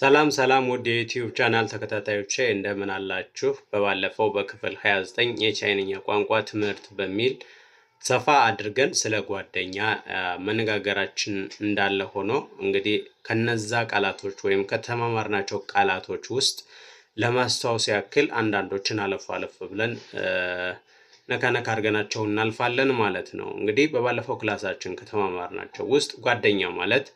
ሰላም ሰላም ውድ የዩቲዩብ ቻናል ተከታታዮቼ እንደምን አላችሁ? በባለፈው በክፍል 29 የቻይንኛ ቋንቋ ትምህርት በሚል ሰፋ አድርገን ስለ ጓደኛ መነጋገራችን እንዳለ ሆኖ እንግዲህ ከነዛ ቃላቶች ወይም ከተማማርናቸው ቃላቶች ውስጥ ለማስታወስ ያክል አንዳንዶችን አለፍ ብለን ነካ አድርገናቸው እናልፋለን ማለት ነው። እንግዲህ በባለፈው ክላሳችን ከተማማርናቸው ውስጥ ጓደኛ ማለት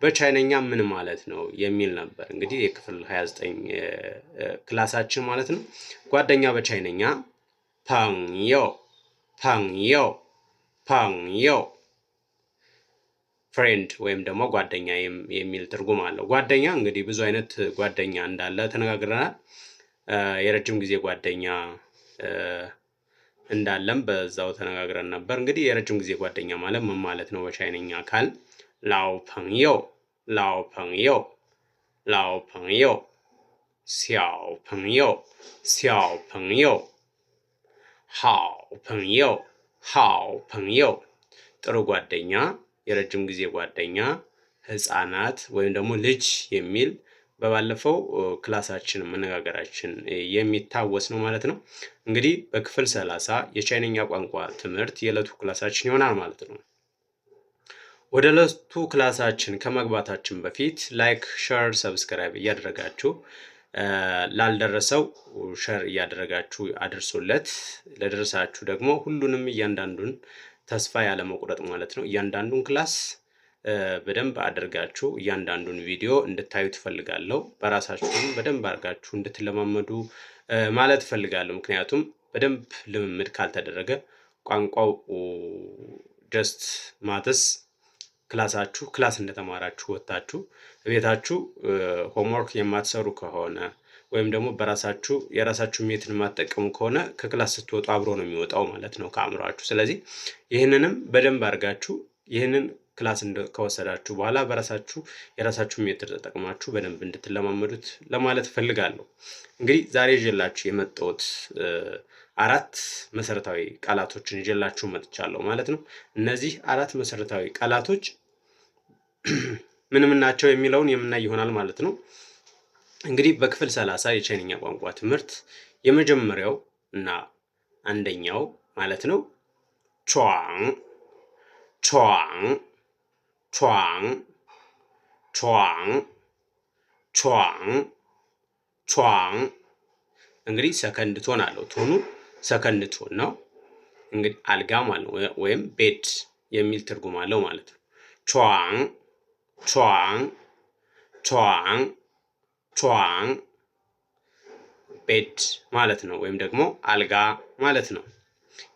በቻይነኛ ምን ማለት ነው የሚል ነበር። እንግዲህ የክፍል 29 ክላሳችን ማለት ነው። ጓደኛ በቻይነኛ ፐንዮ ፍሬንድ ወይም ደግሞ ጓደኛ የሚል ትርጉም አለው። ጓደኛ እንግዲህ ብዙ አይነት ጓደኛ እንዳለ ተነጋግረናል። የረጅም ጊዜ ጓደኛ እንዳለም በዛው ተነጋግረን ነበር። እንግዲህ የረጅም ጊዜ ጓደኛ ማለት ምን ማለት ነው በቻይነኛ ካል ላው ፐንዮ ሃው ፐንዮ ጥሩ ጓደኛ፣ የረጅም ጊዜ ጓደኛ፣ ህፃናት ወይም ደግሞ ልጅ የሚል በባለፈው ክላሳችን መነጋገራችን የሚታወስ ነው ማለት ነው። እንግዲህ በክፍል 30 የቻይነኛ ቋንቋ ትምህርት የዕለቱ ክላሳችን ይሆናል ማለት ነው። ወደ ዕለቱ ክላሳችን ከመግባታችን በፊት ላይክ፣ ሼር፣ ሰብስክራይብ እያደረጋችሁ ላልደረሰው ሼር እያደረጋችሁ አድርሱለት። ለደረሳችሁ ደግሞ ሁሉንም እያንዳንዱን ተስፋ ያለ መቁረጥ ማለት ነው እያንዳንዱን ክላስ በደንብ አድርጋችሁ እያንዳንዱን ቪዲዮ እንድታዩ ትፈልጋለሁ። በራሳችሁም በደንብ አድርጋችሁ እንድትለማመዱ ማለት ፈልጋለሁ። ምክንያቱም በደንብ ልምምድ ካልተደረገ ቋንቋው ጀስት ማተስ ክላሳችሁ ክላስ እንደተማራችሁ ወጣችሁ ቤታችሁ ሆምወርክ የማትሰሩ ከሆነ ወይም ደግሞ በራሳችሁ የራሳችሁ ሜትን ማጠቀሙ ከሆነ ከክላስ ስትወጡ አብሮ ነው የሚወጣው ማለት ነው ከአእምሯችሁ። ስለዚህ ይህንንም በደንብ አድርጋችሁ ይህንን ክላስ ከወሰዳችሁ በኋላ በራሳችሁ የራሳችሁ ሜትር ተጠቅማችሁ በደንብ እንድትለማመዱት ለማለት ፈልጋለሁ። እንግዲህ ዛሬ ይዤላችሁ የመጣሁት 4 መሰረታዊ ቃላቶችን ይዤላችሁ መጥቻለሁ ማለት ነው። እነዚህ 4 መሰረታዊ ቃላቶች ምን ናቸው የሚለውን የምናይ ይሆናል ማለት ነው። እንግዲህ በክፍል 30 የቻይንኛ ቋንቋ ትምህርት የመጀመሪያው እና አንደኛው ማለት ነው ቿንግ እንግዲህ ሰከንድ ቶን አለው። ቶኑ ሰከንድ ቶን ነው። እንግዲህ አልጋ ማለት ነው ወይም ቤድ የሚል ትርጉም አለው ማለት ነው። ቿንግ ቤድ ማለት ነው ወይም ደግሞ አልጋ ማለት ነው።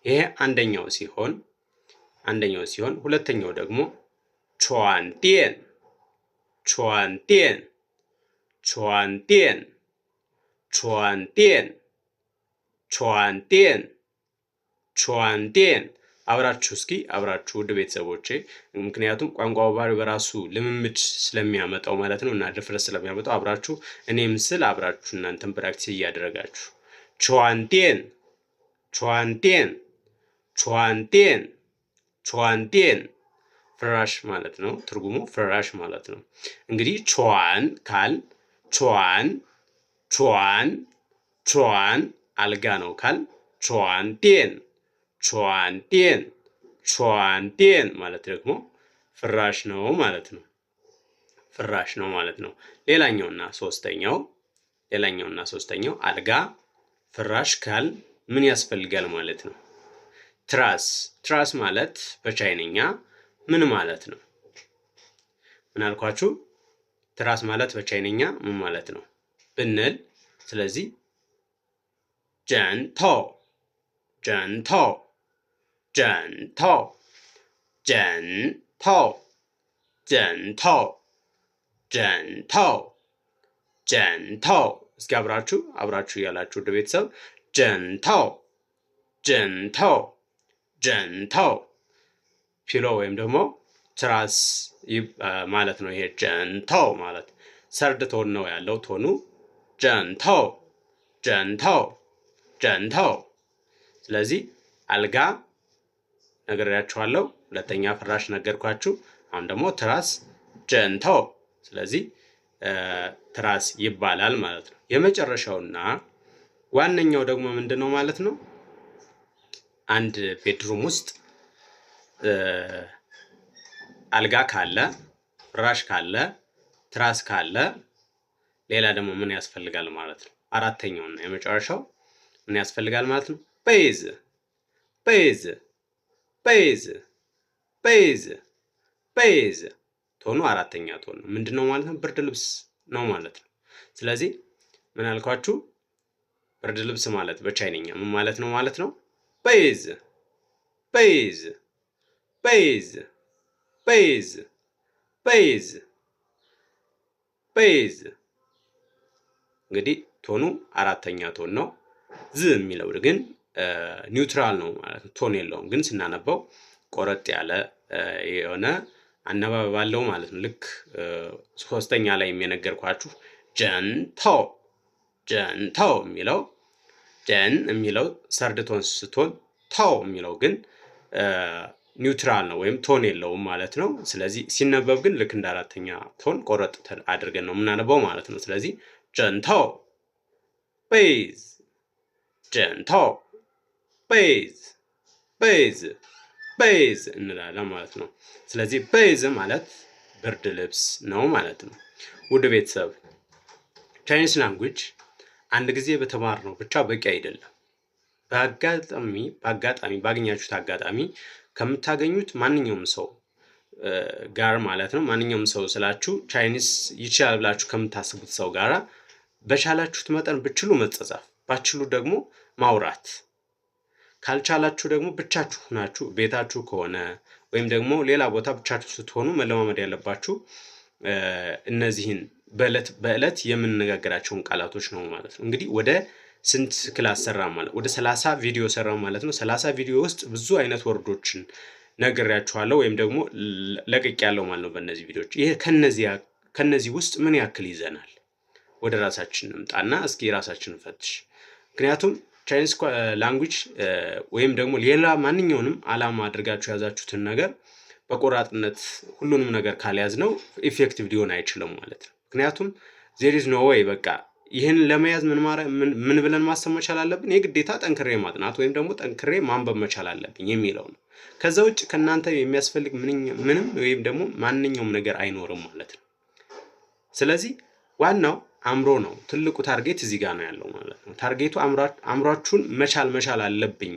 ይሄ አንደኛው ሲሆን ሁለተኛው ደግሞ ቿንዲን አብራችሁ እስኪ አብራችሁ ውድ ቤተሰቦቼ፣ ምክንያቱም ቋንቋው በራሱ ልምምድ ስለሚያመጣው ማለት ነው እና ድፍረት ስለሚያመጣው አብራችሁ እኔም ስል አብራችሁ እናንተም ፕራክቲስ እያደረጋችሁ ቿንዲን ፍራሽ ማለት ነው። ትርጉሙ ፍራሽ ማለት ነው። እንግዲህ ቿን ካል ቿን አልጋ ነው ካል ቿንዲን ማለት ደግሞ ፍራሽ ነው ማለት ነው። ሌላኛውና ሶስተኛው አልጋ ፍራሽ ካል ምን ያስፈልጋል ማለት ነው? ትራስ ማለት በቻይንኛ ምን ማለት ነው? ምን አልኳችሁ? ትራስ ማለት በቻይንኛ ምን ማለት ነው ብንል፣ ስለዚህ ጀንቶ እስኪ አብራችሁ ያላችሁ ወደ ቤተሰብ ጀንታው ፒሎ ወይም ደግሞ ትራስ ማለት ነው። ይሄ ጀንታው ማለት ሰርድ ቶን ነው ያለው። ቶኑ ጀንታው። ስለዚህ አልጋ ነገራችኋለሁ። ሁለተኛ ፍራሽ ነገርኳችሁ። አሁን ደግሞ ትራስ ጀንታው። ስለዚህ ትራስ ይባላል ማለት ነው። የመጨረሻውና ዋነኛው ደግሞ ምንድነው ማለት ነው? አንድ ቤድሩም ውስጥ አልጋ ካለ፣ ፍራሽ ካለ፣ ትራስ ካለ ሌላ ደግሞ ምን ያስፈልጋል ማለት ነው? አራተኛውና የመጨረሻው ምን ያስፈልጋል ማለት ነው? ቤዝ ቤዝ ቤዝ ቤዝ ቤዝ ቶኑ አራተኛ ቶን ነው። ምንድነው ማለት ነው? ብርድ ልብስ ነው ማለት ነው። ስለዚህ ምን አልኳችሁ? ብርድ ልብስ ማለት በቻይንኛ ምን ማለት ነው ማለት ነው? ቤዝ ቤዝ ቤዝ ቤዝ ቤዝ ቤዝ። እንግዲህ ቶኑ አራተኛ ቶን ነው። ዝ የሚለው ግን ኒውትራል ነው ማለት ነው። ቶን የለውም፣ ግን ስናነበው ቆረጥ ያለ የሆነ አነባበብ አለው ማለት ነው። ልክ ሶስተኛ ላይ የነገርኳችሁ ጀንታው ጀንታው የሚለው ጀን የሚለው ሰርድ ቶን ስትሆን ታው የሚለው ግን ኒውትራል ነው ወይም ቶን የለውም ማለት ነው። ስለዚህ ሲነበብ ግን ልክ እንደ አራተኛ ቶን ቆረጥ አድርገን ነው የምናነበው ማለት ነው። ስለዚህ ጀንታው ቤዝ ጀንታው ቤዝ ቤዝ ቤዝ እንላለን ማለት ነው። ስለዚህ ቤዝ ማለት ብርድ ልብስ ነው ማለት ነው። ውድ ቤተሰብ ቻይኒስ ላንጉዌጅ አንድ ጊዜ በተማርነው ብቻ በቂ አይደለም። በአጋጣሚ ባገኛችሁት አጋጣሚ ከምታገኙት ማንኛውም ሰው ጋር ማለት ነው። ማንኛውም ሰው ስላችሁ ቻይኒስ ይችላል ብላችሁ ከምታስቡት ሰው ጋራ በቻላችሁት መጠን ብችሉ መጻጻፍ፣ ባችሉ ደግሞ ማውራት፣ ካልቻላችሁ ደግሞ ብቻችሁ ናችሁ ቤታችሁ ከሆነ ወይም ደግሞ ሌላ ቦታ ብቻችሁ ስትሆኑ መለማመድ ያለባችሁ እነዚህን በእለት የምንነጋገራቸውን ቃላቶች ነው ማለት ነው። እንግዲህ ወደ ስንት ክላስ ሰራ ማለት ወደ 30 ቪዲዮ ሰራ ማለት ነው። 30 ቪዲዮ ውስጥ ብዙ አይነት ወርዶችን ነግሬያችኋለሁ ወይም ደግሞ ለቅቄያለሁ ማለት ነው በእነዚህ ቪዲዮዎች። ይሄ ከነዚህ ውስጥ ምን ያክል ይዘናል? ወደ ራሳችን እንምጣና እስኪ ራሳችንን ፈትሽ። ምክንያቱም ቻይኒስ ላንጉዌጅ ወይም ደግሞ ሌላ ማንኛውንም አላማ አድርጋችሁ ያዛችሁትን ነገር በቆራጥነት ሁሉንም ነገር ካልያዝ ነው ኢፌክቲቭ ሊሆን አይችልም ማለት ነው። ምክንያቱም there is no way በቃ ይህን ለመያዝ ምን ብለን ማሰብ መቻል አለብን? የግዴታ ጠንክሬ ማጥናት ወይም ደግሞ ጠንክሬ ማንበብ መቻል አለብኝ የሚለው ነው። ከዛ ውጭ ከናንተ የሚያስፈልግ ምንም ወይም ደግሞ ማንኛውም ነገር አይኖርም ማለት ነው። ስለዚህ ዋናው አእምሮ ነው። ትልቁ ታርጌት እዚህ ጋር ነው ያለው ማለት ነው። ታርጌቱ አእምሯችሁን መቻል አለብኝ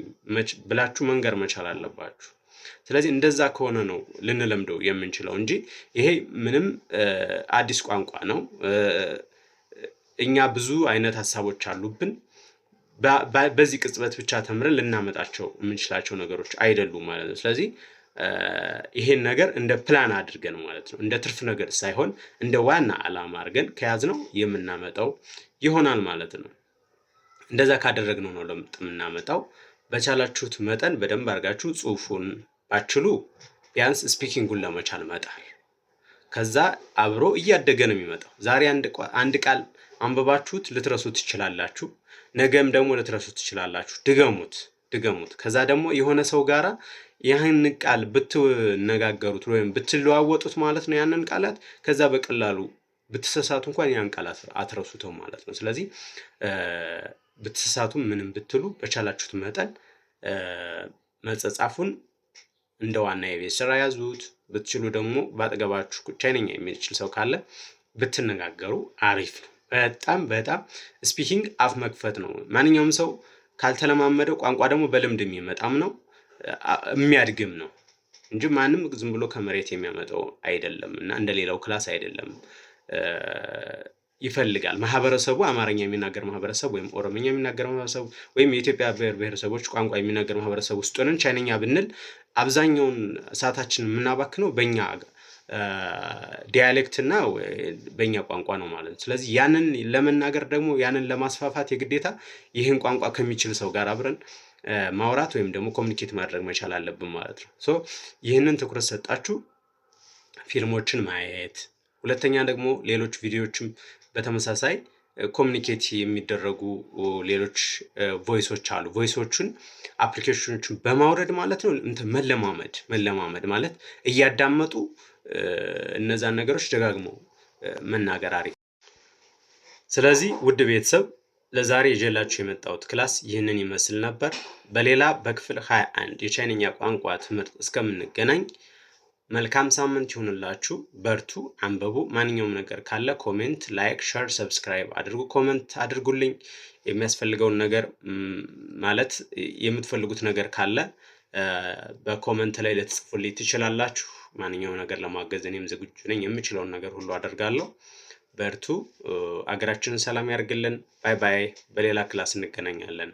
ብላችሁ መንገር መቻል አለባችሁ። ስለዚህ እንደዛ ከሆነ ነው ልንለምደው የምንችለው እንጂ ይሄ ምንም አዲስ ቋንቋ ነው። እኛ ብዙ አይነት ሀሳቦች አሉብን። በዚህ ቅጽበት ብቻ ተምረን ልናመጣቸው የምንችላቸው ነገሮች አይደሉም ማለት ነው። ስለዚህ ይሄን ነገር እንደ ፕላን አድርገን ማለት ነው፣ እንደ ትርፍ ነገር ሳይሆን እንደ ዋና ዓላማ አድርገን ከያዝነው የምናመጣው ይሆናል ማለት ነው። እንደዛ ካደረግነው ነው ለውጥ የምናመጣው። በቻላችሁት መጠን በደንብ አድርጋችሁ ጽሁፉን ባችሉ ቢያንስ ስፒኪንጉን ለመቻል መጣር፣ ከዛ አብሮ እያደገ ነው የሚመጣው። ዛሬ አንድ ቃል አንብባችሁት ልትረሱት ትችላላችሁ፣ ነገም ደግሞ ልትረሱት ትችላላችሁ። ድገሙት። ከዛ ደግሞ የሆነ ሰው ጋራ ያን ቃል ብትነጋገሩት ወይም ብትለዋወጡት ማለት ነው ያንን ቃላት፣ ከዛ በቀላሉ ብትሰሳቱ እንኳን ያን ቃል አትረሱትም ማለት ነው። ስለዚህ ብትሰሳቱ ምንም ብትሉ በቻላችሁት መጠን መጻጻፉን እንደ ዋና የቤት ስራ ያዙት። ብትችሉ ደግሞ ባጠገባችሁ ቻይንኛ የሚችል ሰው ካለ ብትነጋገሩ አሪፍ ነው። በጣም ስፒኪንግ አፍ መክፈት ነው። ማንኛውም ሰው ካልተለማመደው ቋንቋ ደግሞ በልምድ የሚመጣም ነው የሚያድግም ነው እንጂ ማንም ዝም ብሎ ከመሬት የሚያመጣው አይደለም እና እንደሌላው ክላስ አይደለም። ይፈልጋል ማህበረሰቡ አማርኛ የሚናገር ማህበረሰብ ወይም ኦሮምኛ የሚናገር ማህበረሰብ ወይም የኢትዮጵያ ብሔረሰቦች ቋንቋ የሚናገር ማህበረሰብ ውስጥ ሆነን ቻይንኛ ብንል አብዛኛውን ሰዓታችን የምናባክነው በእኛ ዲያሌክት እና በእኛ ቋንቋ ነው ማለት ነው። ስለዚህ ያንን ለመናገር ደግሞ ያንን ለማስፋፋት የግዴታ ይህን ቋንቋ ከሚችል ሰው ጋር አብረን ማውራት ወይም ደግሞ ኮሚኒኬት ማድረግ መቻል አለብን ማለት ነው። ሶ ይህንን ትኩረት ሰጣችሁ ፊልሞችን ማየት፣ ሁለተኛ ደግሞ ሌሎች ቪዲዮዎችም በተመሳሳይ ኮሚኒኬት የሚደረጉ ሌሎች ቮይሶች አሉ። ቮይሶቹን አፕሊኬሽኖችን በማውረድ ማለት ነው መለማመድ ማለት እያዳመጡ እነዛን ነገሮች ደጋግመው መናገር አሪፍ። ስለዚህ ውድ ቤተሰብ ለዛሬ ይዤላችሁ የመጣሁት ክላስ ይህንን ይመስል ነበር። በሌላ በክፍል 21 የቻይንኛ ቋንቋ ትምህርት እስከምንገናኝ መልካም ሳምንት ይሁንላችሁ። በርቱ፣ አንብቡ። ማንኛውም ነገር ካለ ኮሜንት፣ ላይክ፣ ሸር፣ ሰብስክራይብ አድርጉ። ኮሜንት አድርጉልኝ። የሚያስፈልገውን ነገር ማለት የምትፈልጉት ነገር ካለ በኮሜንት ላይ ልትጽፉልኝ ትችላላችሁ። ማንኛውም ነገር ለማገዝ እኔም ዝግጁ ነኝ። የምችለውን ነገር ሁሉ አደርጋለሁ። በርቱ። አገራችንን ሰላም ያርግልን። ባይ ባይ። በሌላ ክላስ እንገናኛለን።